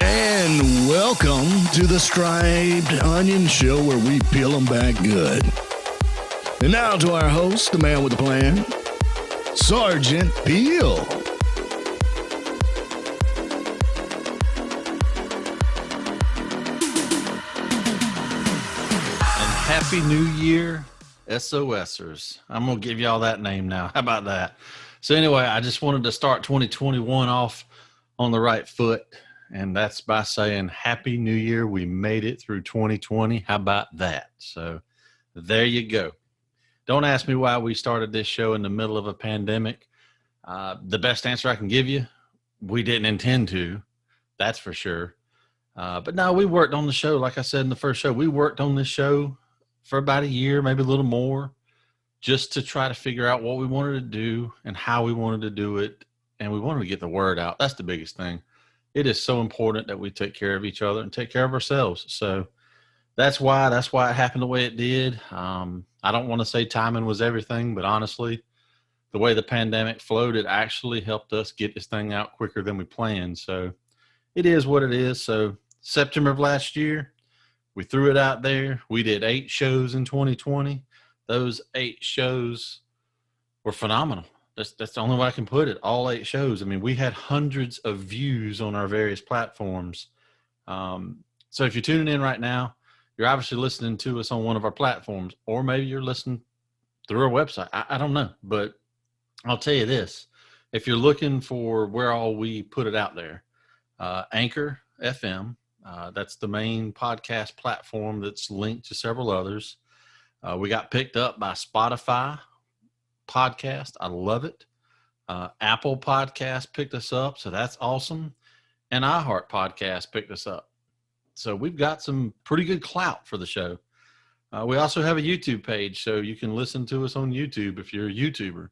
And welcome to the Striped Onion Show, where we peel them back good. And now to our host, the man with the plan, Sergeant Peel. And Happy New Year, SOSers. I'm going to give y'all that name now. How about that? So anyway, I just wanted to start 2021 off on the right foot. And that's by saying Happy New Year. We made it through 2020. How about that? So there you go. Don't ask me why we started this show in the middle of a pandemic. The best answer I can give you, we didn't intend to. That's for sure. But no, we worked on the show. Like I said in the first show, we worked on this show for about a year, maybe a little more, just to try to figure out what we wanted to do and how we wanted to do it. And we wanted to get the word out. That's the biggest thing. It is so important that we take care of each other and take care of ourselves. So that's why it happened the way it did. I don't want to say timing was everything, but honestly, the way the pandemic flowed, it actually helped us get this thing out quicker than we planned. So it is what it is. So September of last year, we threw it out there. We did 8 shows in 2020. Those 8 shows were phenomenal. That's the only way I can put it. All 8 shows. I mean, we had hundreds of views on our various platforms. So if you're tuning in right now, you're obviously listening to us on one of our platforms, or maybe you're listening through our website. I don't know, but I'll tell you this. If you're looking for where all we put it out there, Anchor FM, that's the main podcast platform that's linked to several others. We got picked up by Spotify podcast. I love it. Apple Podcast picked us up, so that's awesome. And iHeart Podcast picked us up. So we've got some pretty good clout for the show. We also have a YouTube page, so you can listen to us on YouTube if you're a YouTuber.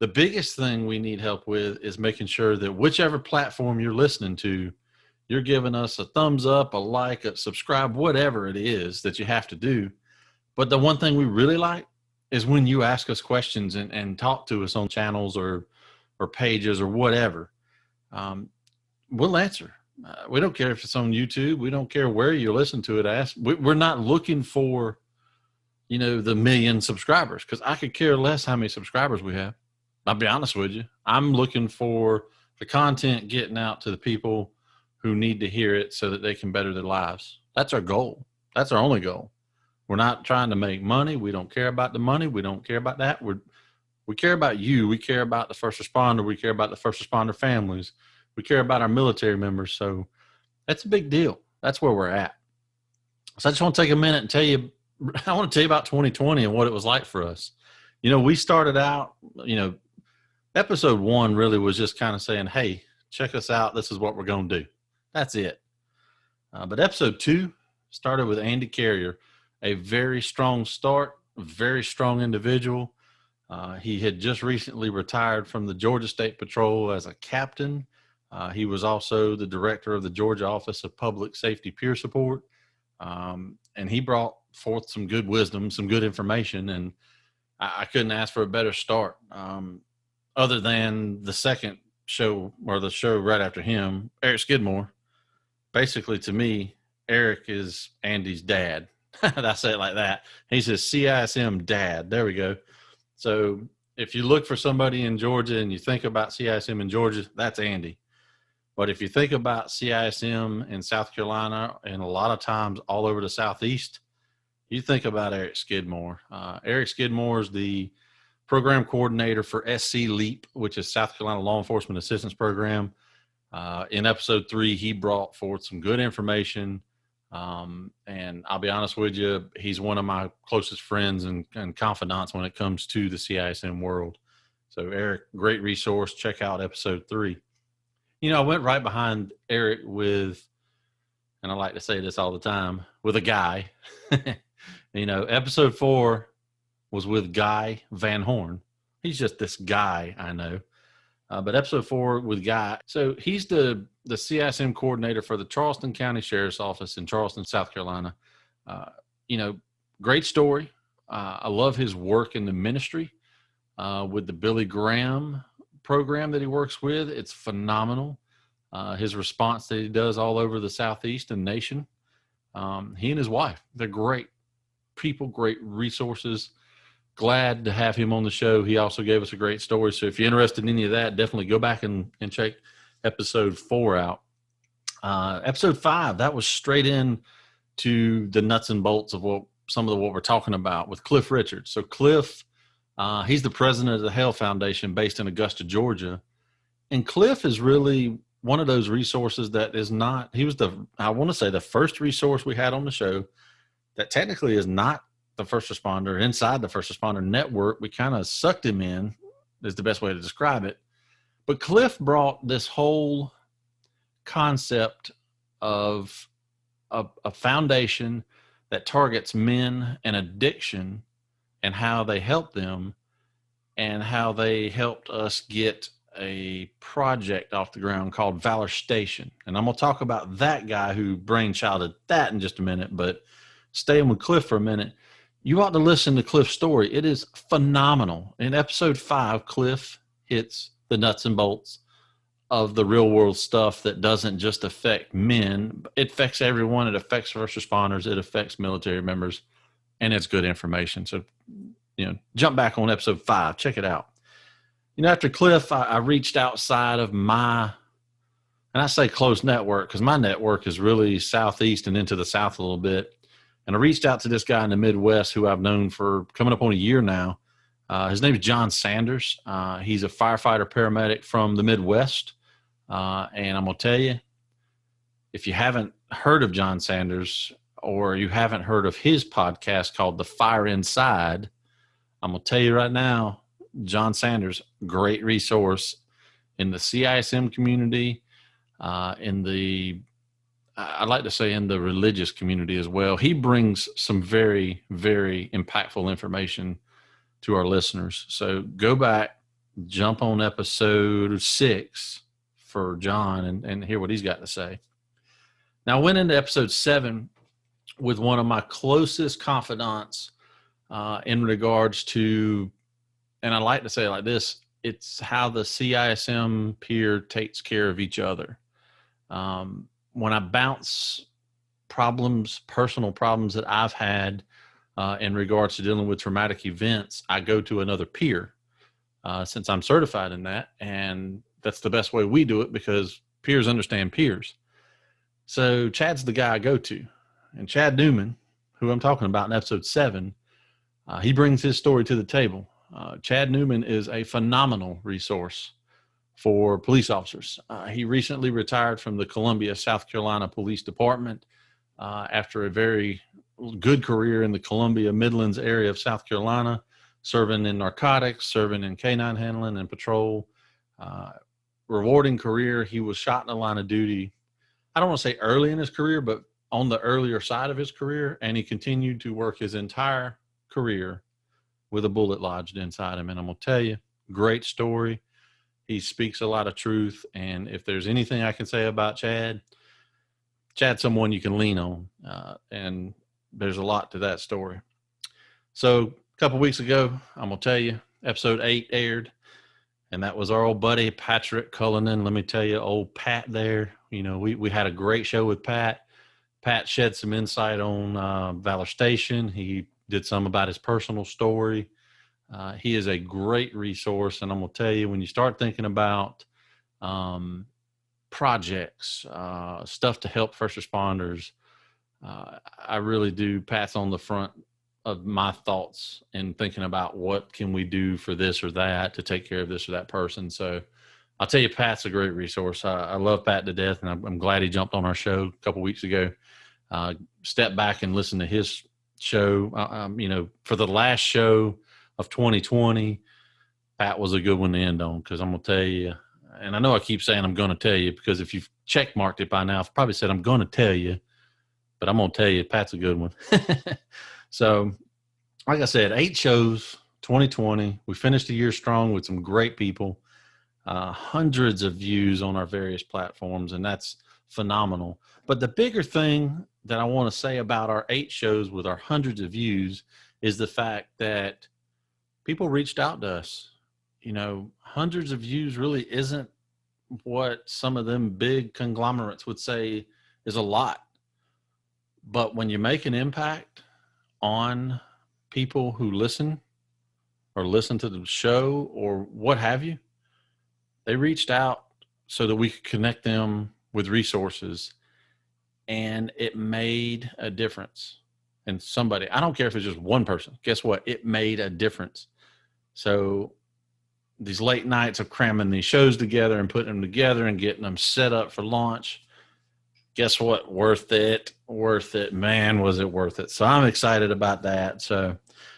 The biggest thing we need help with is making sure that whichever platform you're listening to, you're giving us a thumbs up, a like, a subscribe, whatever it is that you have to do. But the one thing we really like is when you ask us questions and talk to us on channels or pages or whatever. We'll answer. We don't care if it's on YouTube. We don't care where you listen to it. We're not looking for, the 1 million subscribers, because I could care less how many subscribers we have. I'll be honest with you. I'm looking for the content getting out to the people who need to hear it so that they can better their lives. That's our goal. That's our only goal. We're not trying to make money. We don't care about the money. We don't care about that. We care about you. We care about the first responder. We care about the first responder families. We care about our military members. So that's a big deal. That's where we're at. So I just want to take a minute and tell you about 2020 and what it was like for us. We started out, episode 1 really was just kind of saying, hey, check us out. This is what we're going to do. That's it. But episode 2 started with Andy Carrier, a very strong start, a very strong individual. He had just recently retired from the Georgia State Patrol as a captain. He was also the director of the Georgia Office of Public Safety Peer Support. And he brought forth some good wisdom, some good information, and I couldn't ask for a better start. Other than the second show, or the show right after him, Eric Skidmore. Basically, to me, Eric is Andy's dad. I say it like that. He's his CISM dad. There we go. So if you look for somebody in Georgia and you think about CISM in Georgia, that's Andy. But if you think about CISM in South Carolina, and a lot of times all over the Southeast, you think about Eric Skidmore. Eric Skidmore is the program coordinator for SC LEAP, which is South Carolina Law Enforcement Assistance Program. In episode 3, he brought forth some good information. And I'll be honest with you, he's one of my closest friends and confidants when it comes to the CISM world. So Eric, great resource. Check out episode 3. I went right behind Eric with, and I like to say this all the time, with a guy. Episode 4 was with Guy Van Horn. He's just this guy I know. But episode 4 with Guy. So he's the CISM coordinator for the Charleston County Sheriff's Office in Charleston, South Carolina. Great story. I love his work in the ministry. with the Billy Graham program that he works with. It's phenomenal. His response that he does all over the Southeast and nation. He and his wife, they're great people, great resources. Glad to have him on the show. He also gave us a great story. So if you're interested in any of that, definitely go back and check episode 4 out. Episode 5, that was straight in to the nuts and bolts of what we're talking about with Cliff Richards. So Cliff, he's the president of the Hale Foundation based in Augusta, Georgia. And Cliff is really one of those resources that is not, he was I want to say the first resource we had on the show that technically is not the first responder inside the first responder network. We kind of sucked him in is the best way to describe it. But Cliff brought this whole concept of a foundation that targets men and addiction and how they help them and how they helped us get a project off the ground called Valor Station. And I'm going to talk about that guy who brainchilded that in just a minute, but staying with Cliff for a minute, you ought to listen to Cliff's story. It is phenomenal. In episode 5, Cliff hits the nuts and bolts of the real world stuff that doesn't just affect men. It affects everyone. It affects first responders. It affects military members, and it's good information. So, jump back on episode 5. Check it out. After Cliff, I reached outside of my, and I say close network because my network is really southeast and into the south a little bit. And I reached out to this guy in the Midwest who I've known for coming up on a year now. His name is John Sanders. He's a firefighter paramedic from the Midwest. And I'm going to tell you, if you haven't heard of John Sanders or you haven't heard of his podcast called The Fire Inside, I'm going to tell you right now, John Sanders, great resource in the CISM community, I'd like to say in the religious community as well. He brings some very, very impactful information to our listeners. So go back, jump on episode 6 for John and hear what he's got to say. Now, I went into episode 7 with one of my closest confidants in regards to, and I like to say it like this, it's how the CISM peer takes care of each other. When I bounce problems, personal problems that I've had in regards to dealing with traumatic events, I go to another peer since I'm certified in that. And that's the best way we do it because peers understand peers. So Chad's the guy I go to. And Chad Newman, who I'm talking about in episode 7, he brings his story to the table. Chad Newman is a phenomenal resource for police officers. He recently retired from the Columbia, South Carolina Police Department after a very good career in the Columbia Midlands area of South Carolina, serving in narcotics, serving in canine handling and patrol. Rewarding career. He was shot in the line of duty, I don't want to say early in his career, but on the earlier side of his career, and he continued to work his entire career with a bullet lodged inside him. And I'm going to tell you, great story. He speaks a lot of truth. And if there's anything I can say about Chad's someone you can lean on. And there's a lot to that story. So a couple weeks ago, I'm going to tell you, episode 8 aired. And that was our old buddy, Patrick Cullinan. Let me tell you, old Pat there. We had a great show with Pat. Pat shed some insight on Valor Station. He did some about his personal story. He is a great resource. And I'm going to tell you, when you start thinking about projects, stuff to help first responders, I really do. Pat's on the front of my thoughts in thinking about what can we do for this or that to take care of this or that person. So I'll tell you, Pat's a great resource. I love Pat to death, and I'm glad he jumped on our show a couple weeks ago. Step back and listen to his show. For the last show of 2020, Pat was a good one to end on, because I'm going to tell you, and I know I keep saying I'm going to tell you, because if you've check marked it by now, I've probably said I'm going to tell you, but I'm going to tell you, Pat's a good one. So, like I said, 8 shows, 2020. We finished the year strong with some great people, hundreds of views on our various platforms, and that's phenomenal. But the bigger thing that I want to say about our 8 shows with our hundreds of views is the fact that people reached out to us hundreds of views really isn't what some of them big conglomerates would say is a lot. But when you make an impact on people who listen or listen to the show or what have you, they reached out so that we could connect them with resources, and it made a difference. And somebody, I don't care if it's just one person, guess what? It made a difference. So these late nights of cramming these shows together and putting them together and getting them set up for launch, guess what? Worth it. Man, was it worth it. So I'm excited about that. So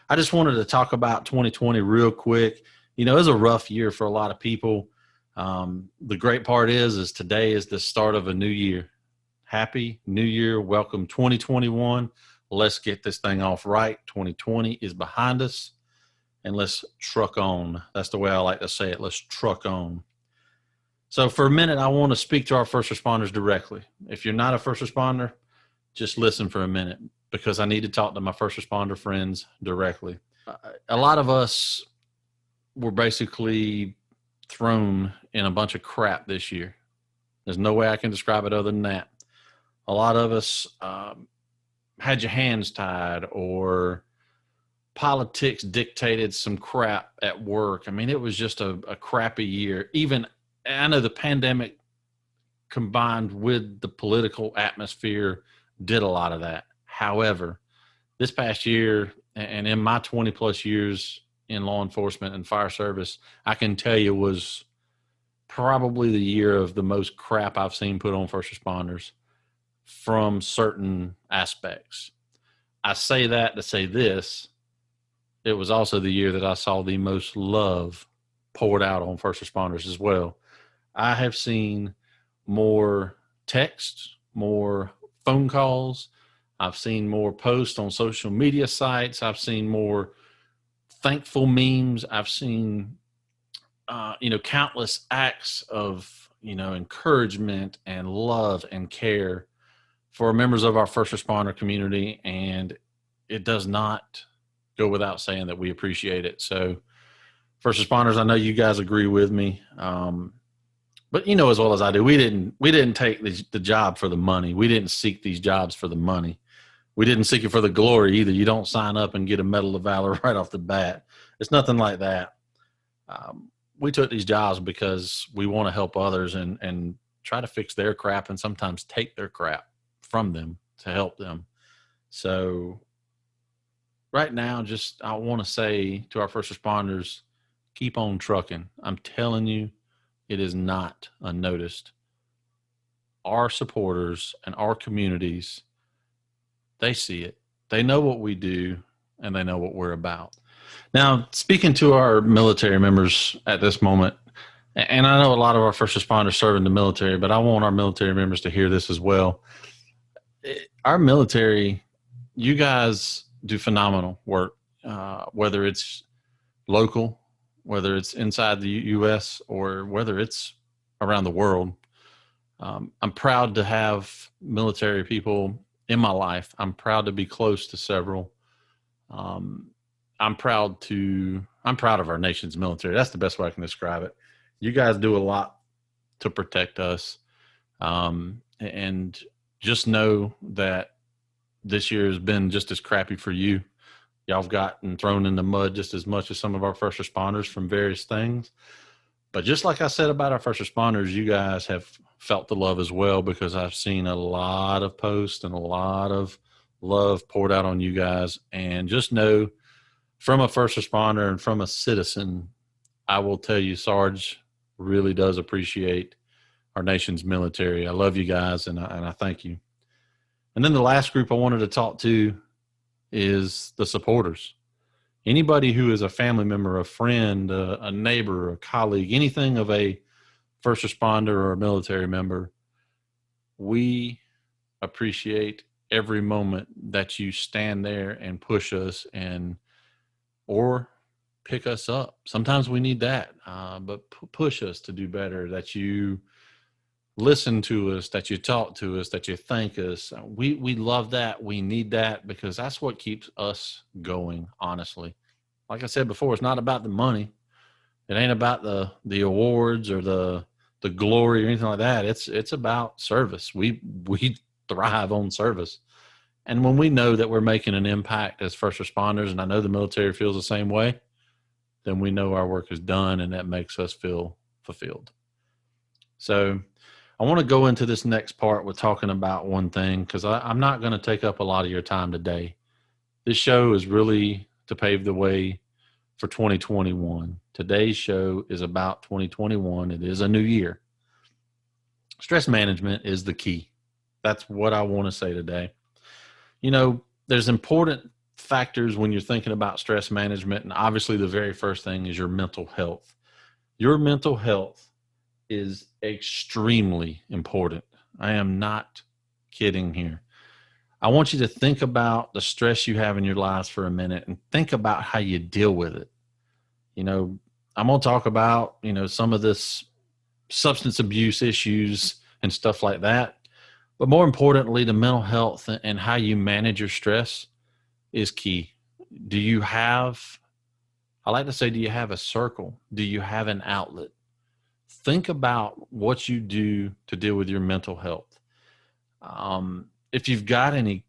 I just wanted to talk about 2020 real quick. It was a rough year for a lot of people. The great part is today is the start of a new year. Happy New Year. Welcome 2021. Let's get this thing off right. 2020 is behind us, and let's truck on. That's the way I like to say it. Let's truck on. So for a minute, I want to speak to our first responders directly. If you're not a first responder, just listen for a minute, because I need to talk to my first responder friends directly. A lot of us were basically thrown in a bunch of crap this year. There's no way I can describe it other than that. A lot of us had your hands tied, or politics dictated some crap at work. I mean, it was just a crappy year. Even, I know the pandemic combined with the political atmosphere did a lot of that. However, this past year, and in my 20 plus years in law enforcement and fire service, I can tell you was probably the year of the most crap I've seen put on first responders from certain aspects. I say that to say this: it was also the year that I saw the most love poured out on first responders as well. I have seen more texts, more phone calls. I've seen more posts on social media sites. I've seen more thankful memes. I've seen, countless acts of, encouragement and love and care for members of our first responder community. And it does not go without saying that we appreciate it. So first responders, I know you guys agree with me. But as well as I do, we didn't take the job for the money. We didn't seek these jobs for the money. We didn't seek it for the glory either. You don't sign up and get a Medal of Valor right off the bat. It's nothing like that. We took these jobs because we want to help others and try to fix their crap, and sometimes take their crap from them to help them. So right now, I want to say to our first responders, keep on trucking. I'm telling you, it is not unnoticed. Our supporters and our communities, they see it. They know what we do, and they know what we're about. Now, speaking to our military members at this moment, and I know a lot of our first responders serve in the military, but I want our military members to hear this as well. Our military, you guys do phenomenal work, whether it's local, whether it's inside the U.S., or whether it's around the world. I'm proud to have military people in my life. I'm proud to be close to several. I'm proud of our nation's military. That's the best way I can describe it. You guys do a lot to protect us. And just know that this year has been just as crappy for you. Y'all have gotten thrown in the mud just as much as some of our first responders from various things. But just like I said about our first responders, you guys have felt the love as well, because I've seen a lot of posts and a lot of love poured out on you guys. And just know, from a first responder and from a citizen, I will tell you, Sarge really does appreciate our nation's military. I love you guys, and I thank you. And then the last group I wanted to talk to is the supporters. Anybody who is a family member, a friend, a neighbor, a colleague, anything of a first responder or a military member, we appreciate every moment that you stand there and push us or pick us up. Sometimes we need that, but push us to do better, that you listen to us, that you talk to us, that you thank us. We love that. We need that, because that's what keeps us going, honestly. Like I said before, it's not about the money. It ain't about the awards or the glory or anything like that. It's about service. We thrive on service. And when we know that we're making an impact as first responders, and I know the military feels the same way, then we know our work is done, and that makes us feel fulfilled. So I want to go into this next part with talking about one thing, because I'm not going to take up a lot of your time today. This show is really to pave the way for 2021. Today's show is about 2021. It is a new year. Stress management is the key. That's what I want to say today. You know, there's important factors when you're thinking about stress management. And obviously the very first thing is your mental health. Your mental health is extremely important. I am not kidding here. I want you to think about the stress you have in your lives for a minute and think about how you deal with it. You know, I'm going to talk about, some of this substance abuse issues and stuff like that. But more importantly, the mental health and how you manage your stress is key. Do you have a circle? Do you have an outlet? Think about what you do to deal with your mental health. If you've got any,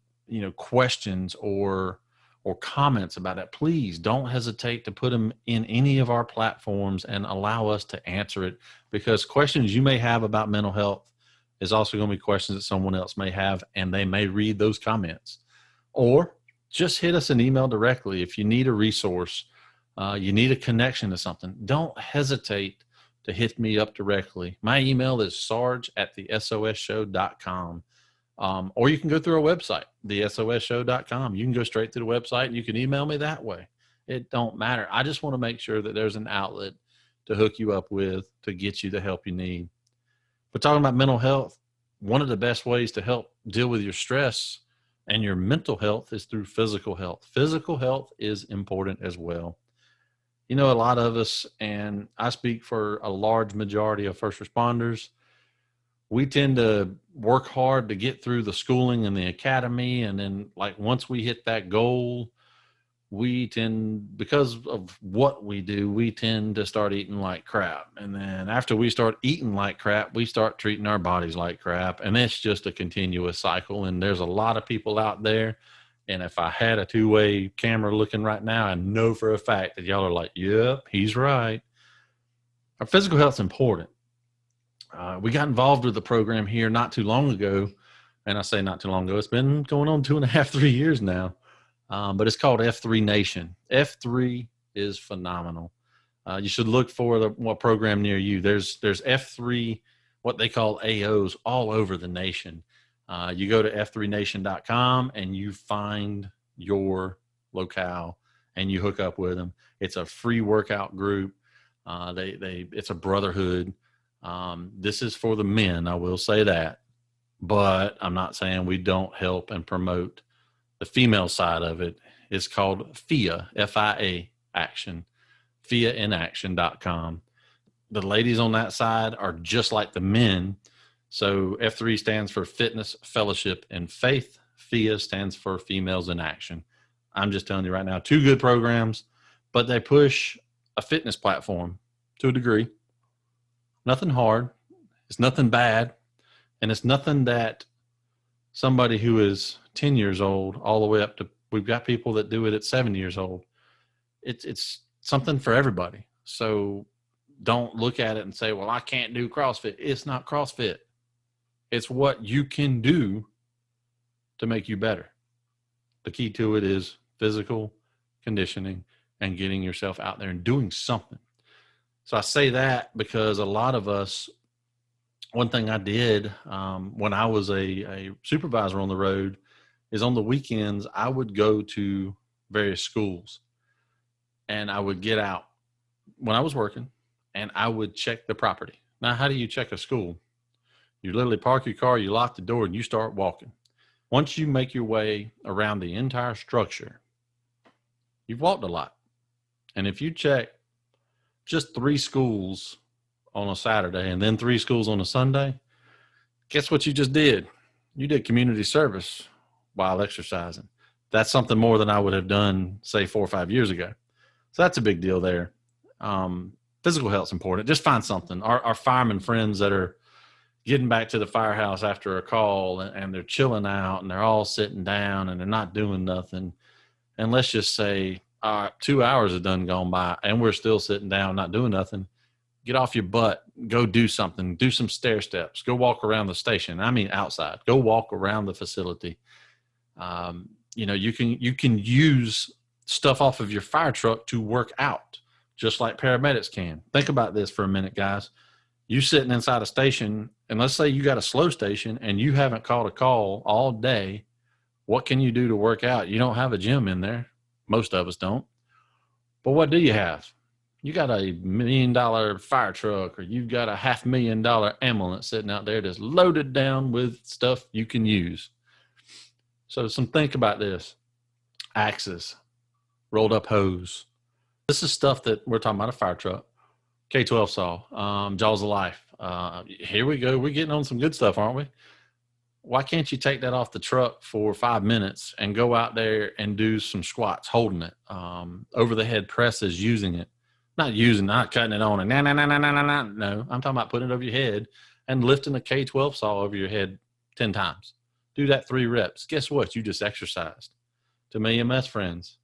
questions or comments about it, please don't hesitate to put them in any of our platforms and allow us to answer it, because questions you may have about mental health is also going to be questions that someone else may have, and they may read those comments. Or just hit us an email directly. If you need a resource, you need a connection to something, don't hesitate to hit me up directly. My email is sarge@thesosshow.com. Or you can go through our website, thesosshow.com. You can go straight to the website and you can email me that way. It don't matter. I just want to make sure that there's an outlet to hook you up with to get you the help you need. But talking about mental health, one of the best ways to help deal with your stress and your mental health is through physical health. Physical health is important as well. A lot of us, and I speak for a large majority of first responders, we tend to work hard to get through the schooling and the academy. And then once we hit that goal, because of what we do, we tend to start eating like crap. And then after we start eating like crap, we start treating our bodies like crap. And it's just a continuous cycle. And there's a lot of people out there. And if I had a two-way camera looking right now, I know for a fact that y'all are like, yep, he's right. Our physical health is important. We got involved with the program here not too long ago. And I say not too long ago, it's been going on 2.5, 3 years now. But it's called F3 Nation. F3 is phenomenal. You should look for what program near you. There's F3, what they call AOs, all over the nation. You go to f3nation.com and you find your locale and you hook up with them. It's a free workout group. It's a brotherhood. This is for the men, I will say that, but I'm not saying we don't help and promote the female side of it. It's called FIA, F-I-A, Action, FIAinaction.com. The ladies on that side are just like the men. So F3 stands for Fitness, Fellowship, and Faith. FIA stands for Females in Action. I'm just telling you right now, 2 good programs, but they push a fitness platform to a degree. Nothing hard. It's nothing bad. And it's nothing that somebody who is 10 years old all the way up to, we've got people that do it at 7 years old. It's something for everybody. So don't look at it and say, well, I can't do CrossFit. It's not CrossFit. It's what you can do to make you better. The key to it is physical conditioning and getting yourself out there and doing something. So I say that because a lot of us, one thing I did when I was a supervisor on the road is on the weekends, I would go to various schools and I would get out when I was working and I would check the property. Now, how do you check a school? You literally park your car, you lock the door, and you start walking. Once you make your way around the entire structure, you've walked a lot. And if you check just 3 schools on a Saturday and then 3 schools on a Sunday, guess what you just did? You did community service while exercising. That's something more than I would have done, say, 4 or 5 years ago. So that's a big deal there. physical health's important. Just find something. Our firemen friends that are getting back to the firehouse after a call and they're chilling out and they're all sitting down and they're not doing nothing. And let's just say 2 hours have done gone by and we're still sitting down, not doing nothing. Get off your butt, go do something, do some stair steps, go walk around the station. I mean, outside, go walk around the facility. You can use stuff off of your fire truck to work out, just like paramedics can. Think about this for a minute, guys. You sitting inside a station, and let's say you got a slow station and you haven't called a call all day. What can you do to work out? You don't have a gym in there. Most of us don't. But what do you have? You got a $1 million fire truck, or you've got a $500,000 ambulance sitting out there that's loaded down with stuff you can use. So think about this. Axes, rolled up hose. This is stuff that we're talking about, a fire truck, K-12 saw, Jaws of Life. Here we go. We're getting on some good stuff, aren't we? Why can't you take that off the truck for 5 minutes and go out there and do some squats, holding it, over the head presses, using it, not cutting it on and no, I'm talking about putting it over your head and lifting a K-12 saw over your head 10 times. Do that 3 reps. Guess what? You just exercised. To me, EMS friends,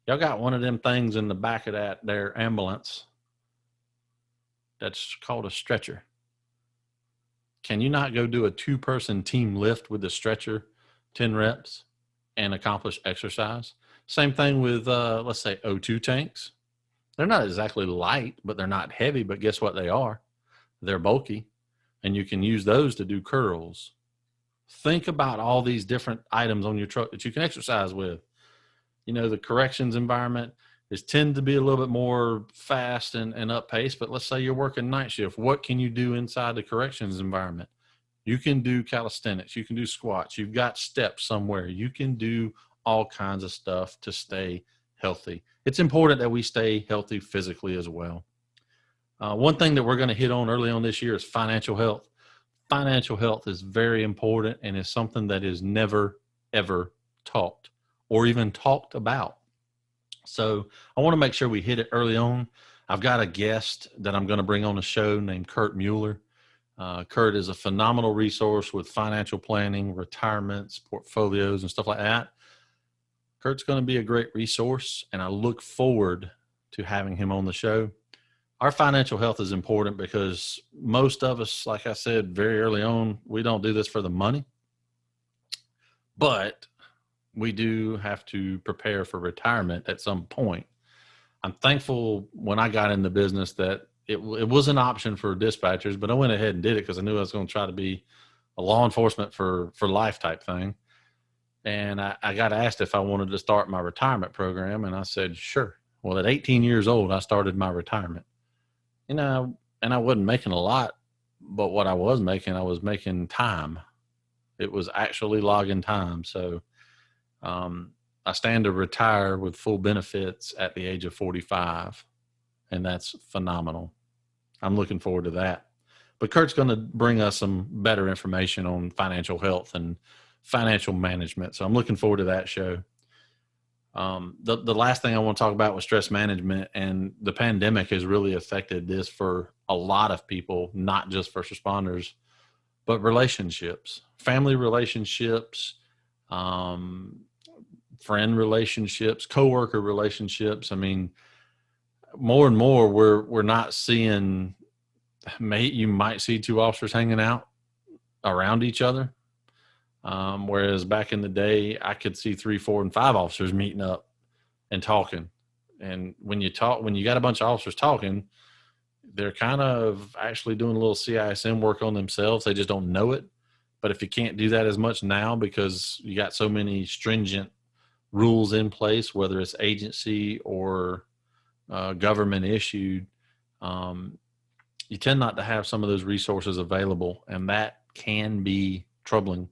y'all got one of them things in the back of their ambulance that's called a stretcher. Can you not go do a 2-person team lift with the stretcher, 10 reps, and accomplish exercise? Same thing with, let's say, O2 tanks. They're not exactly light, but they're not heavy. But guess what they are? They're bulky, and you can use those to do curls. Think about all these different items on your truck that you can exercise with. The corrections environment tend to be a little bit more fast and up paced, but let's say you're working night shift. What can you do inside the corrections environment? You can do calisthenics. You can do squats. You've got steps somewhere. You can do all kinds of stuff to stay healthy. It's important that we stay healthy physically as well. One thing that we're going to hit on early on this year is financial health. Financial health is very important and is something that is never, ever taught or even talked about. So I want to make sure we hit it early on. I've got a guest that I'm going to bring on the show named Curt Mueller. Curt is a phenomenal resource with financial planning, retirements, portfolios, and stuff like that. Curt's going to be a great resource, and I look forward to having him on the show. Our financial health is important because most of us, like I said very early on, we don't do this for the money, but we do have to prepare for retirement at some point. I'm thankful when I got in the business that it was an option for dispatchers, but I went ahead and did it because I knew I was going to try to be a law enforcement for life type thing. And I got asked if I wanted to start my retirement program, and I said, sure. Well, at 18 years old, I started my retirement. And I wasn't making a lot, but what I was making time. It was actually logging time. So I stand to retire with full benefits at the age of 45, and that's phenomenal. I'm looking forward to that. But Curt's going to bring us some better information on financial health and financial management. So I'm looking forward to that show. The last thing I want to talk about was stress management, and the pandemic has really affected this for a lot of people, not just first responders, but relationships, family relationships, friend relationships, coworker relationships. I mean, more and more we're not seeing, you might see 2 officers hanging out around each other. Whereas back in the day, I could see 3, 4, and 5 officers meeting up and talking. And when you got a bunch of officers talking, they're kind of actually doing a little CISM work on themselves. They just don't know it. But if you can't do that as much now because you got so many stringent rules in place, whether it's agency or government issued, you tend not to have some of those resources available, and that can be troubling.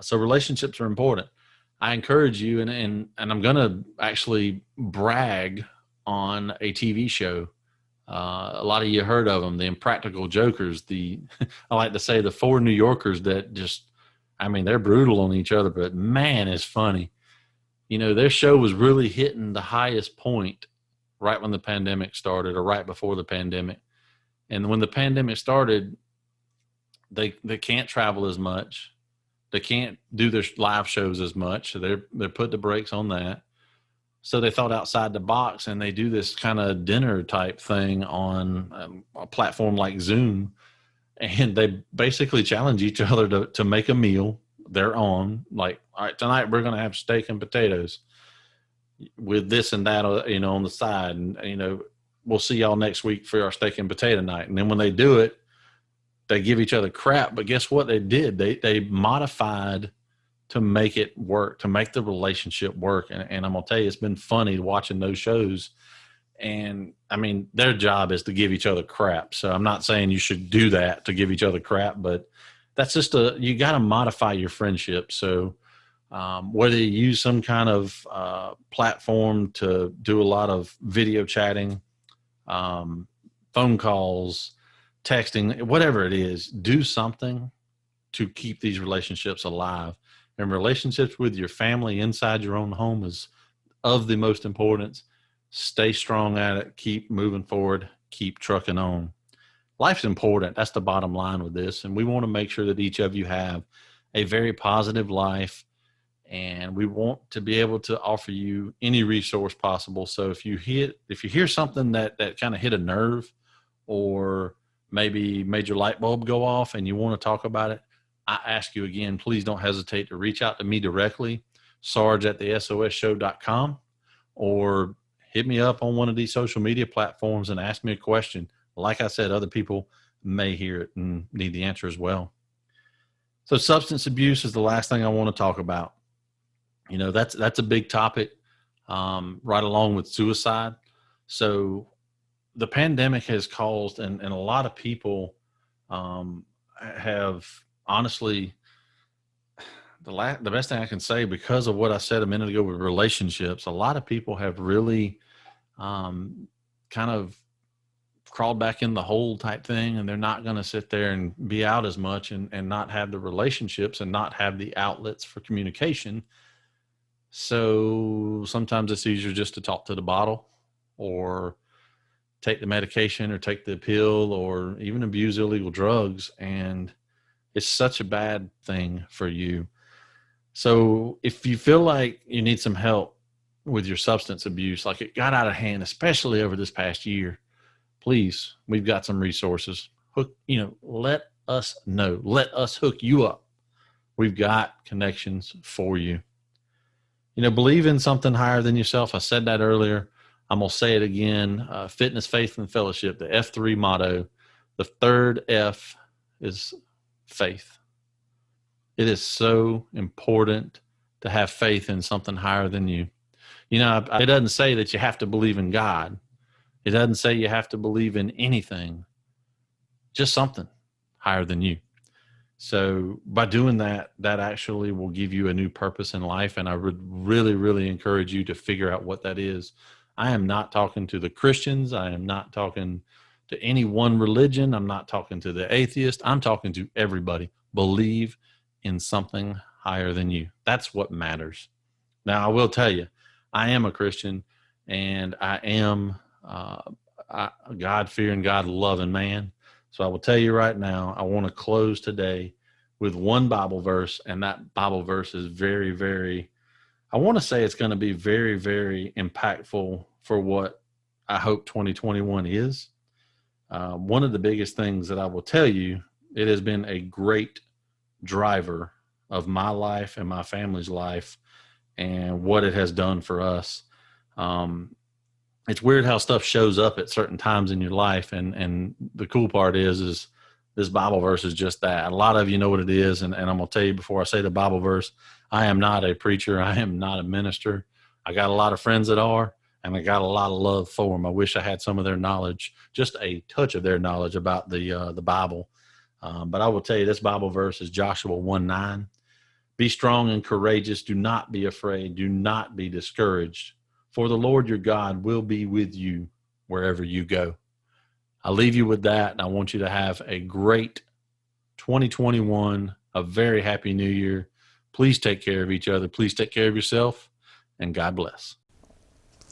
So relationships are important. I encourage you, and I'm going to actually brag on a TV show. A lot of you heard of them, the Impractical Jokers. I like to say the 4 New Yorkers that they're brutal on each other, but man, it's funny. Their show was really hitting the highest point right when the pandemic started or right before the pandemic. And when the pandemic started, they can't travel as much. They can't do their live shows as much. So they're put the brakes on that. So they thought outside the box, and they do this kind of dinner type thing on a platform like Zoom. And they basically challenge each other to make a meal their own. Like, all right, tonight we're going to have steak and potatoes with this and that, on the side. And, we'll see y'all next week for our steak and potato night. And then when they do it, they give each other crap. But guess what they did? They modified to make it work, to make the relationship work. And I'm going to tell you, it's been funny watching those shows. And I mean, their job is to give each other crap. So I'm not saying you should do that to give each other crap, but that's just you got to modify your friendship. So whether you use some kind of platform to do a lot of video chatting, phone calls, texting, whatever it is, do something to keep these relationships alive. And relationships with your family inside your own home is of the most importance. Stay strong at it. Keep moving forward. Keep trucking on. Life's important. That's the bottom line with this. And we want to make sure that each of you have a very positive life. And we want to be able to offer you any resource possible. So if you hear something that kind of hit a nerve, or maybe made your light bulb go off and you want to talk about it, I ask you again, please don't hesitate to reach out to me directly, Sarge at the SOSshow.com, or hit me up on one of these social media platforms and ask me a question. Like I said, other people may hear it and need the answer as well. So substance abuse is the last thing I want to talk about. That's a big topic, right along with suicide. So the pandemic has caused, and a lot of people have honestly, the best thing I can say, because of what I said a minute ago with relationships, a lot of people have really kind of crawled back in the hole type thing, and they're not going to sit there and be out as much and not have the relationships and not have the outlets for communication. So sometimes it's easier just to talk to the bottle, or take the medication, or take the pill, or even abuse illegal drugs. And it's such a bad thing for you. So if you feel like you need some help with your substance abuse, like it got out of hand, especially over this past year, please, we've got some resources. Let us know. Let us hook you up. We've got connections for you. Believe in something higher than yourself. I said that earlier. I'm going to say it again. Fitness, faith, and fellowship, the F3 motto. The third F is faith. It is so important to have faith in something higher than you. It doesn't say that you have to believe in God. It doesn't say you have to believe in anything, just something higher than you. So by doing that, that actually will give you a new purpose in life. And I would really, really encourage you to figure out what that is. I am not talking to the Christians. I am not talking to any one religion. I'm not talking to the atheist. I'm talking to everybody. Believe in something higher than you. That's what matters. Now, I will tell you, I am a Christian, and I am a God-fearing, God-loving man. So I will tell you right now, I want to close today with one Bible verse, and that Bible verse is very, very, I want to say it's going to be very, very impactful for what I hope 2021 is. One of the biggest things that I will tell you, it has been a great driver of my life and my family's life and what it has done for us. It's weird how stuff shows up at certain times in your life. And the cool part is this Bible verse is just that. A lot of you know what it is. And I'm going to tell you before I say the Bible verse, I am not a preacher. I am not a minister. I got a lot of friends that are, and I got a lot of love for them. I wish I had some of their knowledge, just a touch of their knowledge about the Bible. But I will tell you, this Bible verse is Joshua 1:9. Be strong and courageous. Do not be afraid. Do not be discouraged. For the Lord your God will be with you wherever you go. I'll leave you with that. And I want you to have a great 2021, a very happy new year. Please take care of each other. Please take care of yourself, and God bless.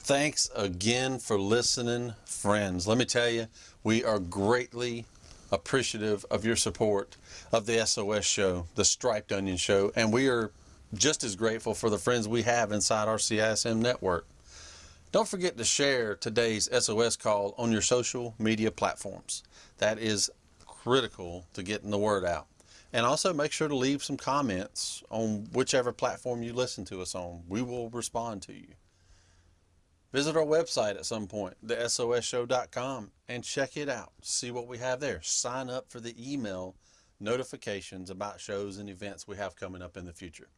Thanks again for listening, friends. Let me tell you, we are greatly appreciative of your support of the SOS Show, the Striped Onion Show, and we are just as grateful for the friends we have inside our CISM network. Don't forget to share today's SOS call on your social media platforms. That is critical to getting the word out. And also make sure to leave some comments on whichever platform you listen to us on. We will respond to you. Visit our website at some point, thesosshow.com, and check it out. See what we have there. Sign up for the email notifications about shows and events we have coming up in the future.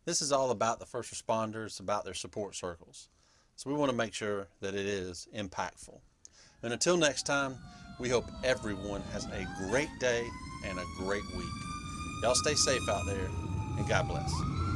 This is all about the first responders, about their support circles. So we want to make sure that it is impactful. And until next time, we hope everyone has a great day and a great week. Y'all stay safe out there, and God bless.